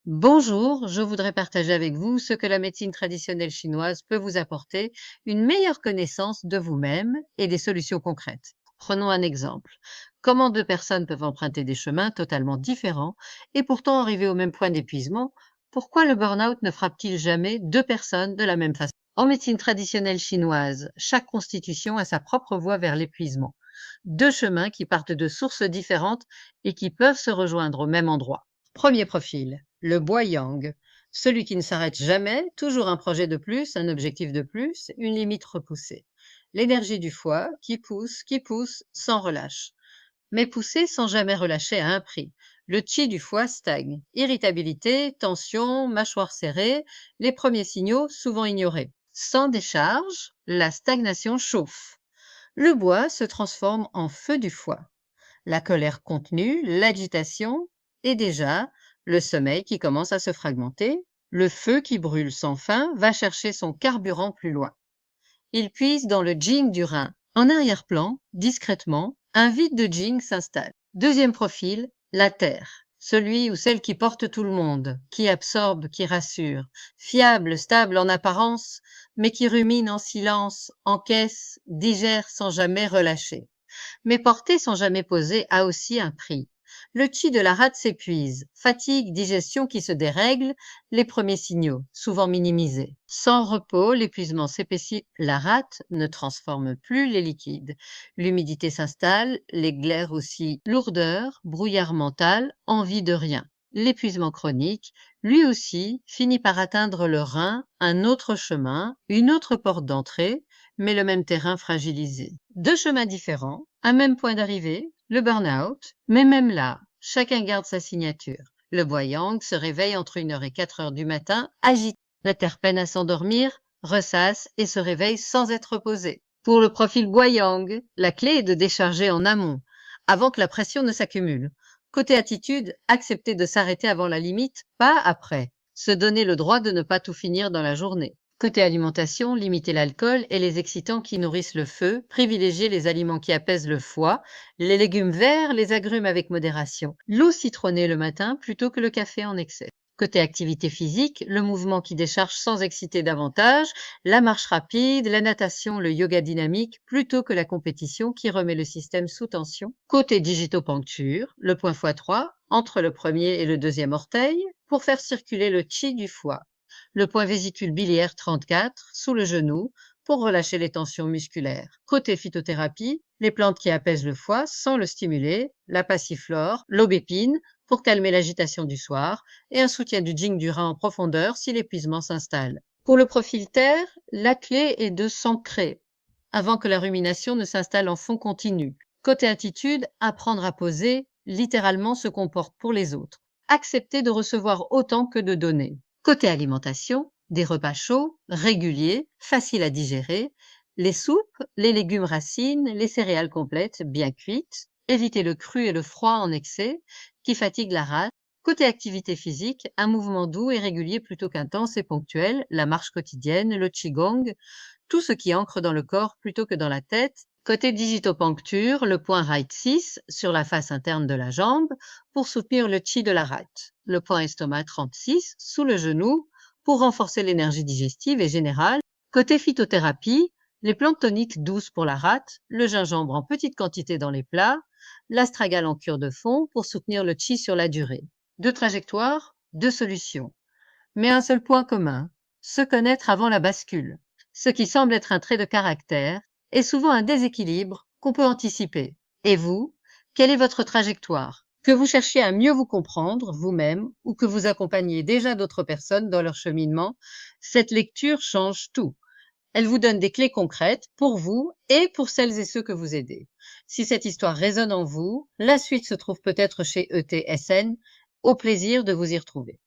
Bonjour, je voudrais partager avec vous ce que la médecine traditionnelle chinoise peut vous apporter, une meilleure connaissance de vous-même et des solutions concrètes. Prenons un exemple. Comment deux personnes peuvent emprunter des chemins totalement différents et pourtant arriver au même point d'épuisement? Pourquoi le burn-out ne frappe-t-il jamais deux personnes de la même façon? En médecine traditionnelle chinoise, chaque constitution a sa propre voie vers l'épuisement. Deux chemins qui partent de sources différentes et qui peuvent se rejoindre au même endroit. Premier profil, le Boyang, celui qui ne s'arrête jamais, toujours un projet de plus, un objectif de plus, une limite repoussée. L'énergie du foie qui pousse sans relâche, mais pousser sans jamais relâcher à un prix. Le chi du foie stagne. Irritabilité, tension, mâchoire serrée, les premiers signaux souvent ignorés. Sans décharge, la stagnation chauffe. Le bois se transforme en feu du foie. La colère contenue, l'agitation et déjà le sommeil qui commence à se fragmenter. Le feu qui brûle sans fin va chercher son carburant plus loin. Il puise dans le jing du rein. En arrière-plan, discrètement, un vide de jing s'installe. Deuxième profil, la terre. Celui ou celle qui porte tout le monde, qui absorbe, qui rassure, fiable, stable en apparence, mais qui rumine en silence, encaisse, digère sans jamais relâcher. Mais porter sans jamais poser a aussi un prix. Le chi de la rate s'épuise, fatigue, digestion qui se dérègle, les premiers signaux, souvent minimisés. Sans repos, l'épuisement s'épaissit, la rate ne transforme plus les liquides. L'humidité s'installe, les glaires aussi, lourdeur, brouillard mental, envie de rien. L'épuisement chronique, lui aussi, finit par atteindre le rein, un autre chemin, une autre porte d'entrée, mais le même terrain fragilisé. Deux chemins différents, un même point d'arrivée, le burn-out, mais même là, chacun garde sa signature. Le Boyang se réveille entre 1 heure et 4 heures du matin, agité. La terre peine à s'endormir, ressasse et se réveille sans être reposée. Pour le profil Boyang, la clé est de décharger en amont, avant que la pression ne s'accumule. Côté attitude, accepter de s'arrêter avant la limite, pas après. Se donner le droit de ne pas tout finir dans la journée. Côté alimentation, limiter l'alcool et les excitants qui nourrissent le feu, privilégier les aliments qui apaisent le foie, les légumes verts, les agrumes avec modération, l'eau citronnée le matin plutôt que le café en excès. Côté activité physique, le mouvement qui décharge sans exciter davantage, la marche rapide, la natation, le yoga dynamique plutôt que la compétition qui remet le système sous tension. Côté digitopuncture, le point x3 entre le premier et le deuxième orteil pour faire circuler le chi du foie. Le point vésicule biliaire 34 sous le genou pour relâcher les tensions musculaires. Côté phytothérapie, les plantes qui apaisent le foie sans le stimuler, la passiflore, l'aubépine pour calmer l'agitation du soir et un soutien du jing du rein en profondeur si l'épuisement s'installe. Pour le profil terre, la clé est de s'ancrer avant que la rumination ne s'installe en fond continu. Côté attitude, apprendre à poser littéralement ce qu'on porte pour les autres. Accepter de recevoir autant que de donner. Côté alimentation, des repas chauds, réguliers, faciles à digérer, les soupes, les légumes racines, les céréales complètes, bien cuites, éviter le cru et le froid en excès, qui fatigue la rate. Côté activité physique, un mouvement doux et régulier plutôt qu'intense et ponctuel, la marche quotidienne, le qigong, tout ce qui ancre dans le corps plutôt que dans la tête. Côté digitopuncture, le point right 6 sur la face interne de la jambe pour soutenir le chi de la rate. Le point estomac 36 sous le genou pour renforcer l'énergie digestive et générale. Côté phytothérapie, les plantes toniques douces pour la rate, le gingembre en petite quantité dans les plats, l'astragale en cure de fond pour soutenir le chi sur la durée. Deux trajectoires, deux solutions. Mais un seul point commun, se connaître avant la bascule. Ce qui semble être un trait de caractère est souvent un déséquilibre qu'on peut anticiper. Et vous, quelle est votre trajectoire? Que vous cherchiez à mieux vous comprendre vous-même ou que vous accompagnez déjà d'autres personnes dans leur cheminement, cette lecture change tout. Elle vous donne des clés concrètes pour vous et pour celles et ceux que vous aidez. Si cette histoire résonne en vous, la suite se trouve peut-être chez ETSN. Au plaisir de vous y retrouver.